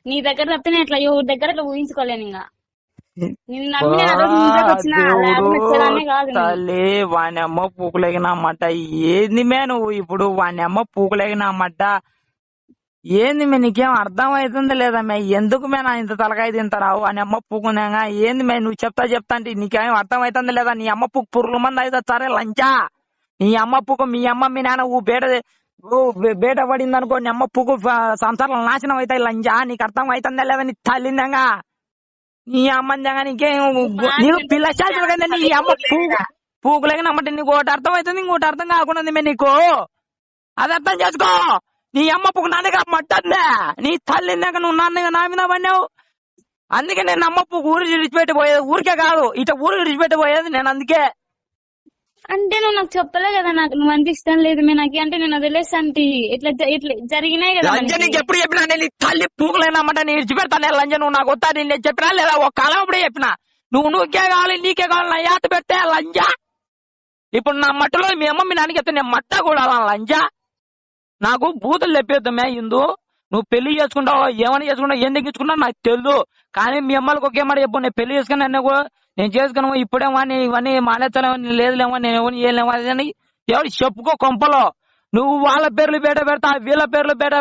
నీ దగ్గర తప్పితే నేను ఇట్లా ఎవరి దగ్గర ఇట్లా ఊహించుకోలేను ఇంకా. నిన్ను నమ్మి ఆ రోజు నీ ఇంట్లోకి వచ్చిన లేకపోతే వచ్చేదాన్నే కాదు నేను. తల్లి వాని అమ్మ పూకులేగినమాట. ఏంది మే నువ్వు ఇప్పుడు వాని అమ్మ పూకులేగినమాట? ఏంది మే నీకేం అర్థం అవుతుంది లేదా మే? ఎందుకు మే నా ఇంత తలకాయ తింటారావు? అని అమ్మ పూకునేగా ఏంది మే నువ్వు చెప్తా అంటే నీకేం అర్థం అవుతుంది లేదా? నీ అమ్మ పూకు పురుగుల మంది అయితే సరే లంచా. నీ అమ్మ పూకు మీ అమ్మ మీ నాన్న బేట పడింది అనుకో, నీ అమ్మ పూకు సంసారాలు నాశనం అవుతాయి లంచా. నీకు అర్థం అవుతుందా లేదా? నీ తల్లిందంగా నీ అమ్మందంగా నీకేం నీకు పిల్ల శాస్త్రం కదా. నీ అమ్మ పూకులేగినమ్మంటే నీకు ఒకటి అర్థం అవుతుంది, ఇంకోటి అర్థం కాకుండా మే నీకు. అది అర్థం చేసుకో. నీ అమ్మ పువ్వు నా దగ్గర మట్టద్దా. నీ తల్లి ఇందాక నువ్వు నా మీద పడినావు. అందుకే నేను అమ్మ పువ్వు ఊరు విడిచిపెట్టిపోయేది. ఊరికే కాదు ఇట్లా ఊరు విడిచిపెట్టిపోయేది నేను. అందుకే అంటే నువ్వు నాకు చెప్పలే కదా, నాకు నువ్వు అంత ఇష్టం లేదు మే నాకు అంటే నేను వదిలేస్తాంటి. ఇట్లా జరిగినాయి కదా. లంజ నీకు ఎప్పుడు చెప్పినా? నేను నీ తల్లి పూకులేనమ్మంటే నేను విడిచిపెడతాను లంజ. నువ్వు నాకు వస్తా నేను చెప్పినా లేదా? ఒక కాలం అప్పుడే చెప్పినా నువ్వుకే కావాలి నీకే కావాలి నా యాత పెడితే లంజ. ఇప్పుడు నా మట్టలో మీ అమ్మ మీ నాన్నకి చెప్తే నేను మట్ట కూడా లంజ. నాకు బూతులు తెప్పేద్దాం మే ఇందు. నువ్వు పెళ్లి చేసుకుంటావు ఏమని చేసుకుంటావు ఏం తగ్గించుకుంటావు నాకు తెలుసు. కానీ మీ అమ్మలకు ఒకే మాట చెప్పు, నేను పెళ్లి చేసుకుని నేను చేసుకున్నావు ఇప్పుడేమో ఇవన్నీ మానేస్తాలేమో లేదులేమో నేను ఎవరిని చేయలేమో అని ఎవరు చెప్పుకో కొంపలో. నువ్వు వాళ్ళ పేర్లు బేట పెడతా వీళ్ళ పేర్లు బేట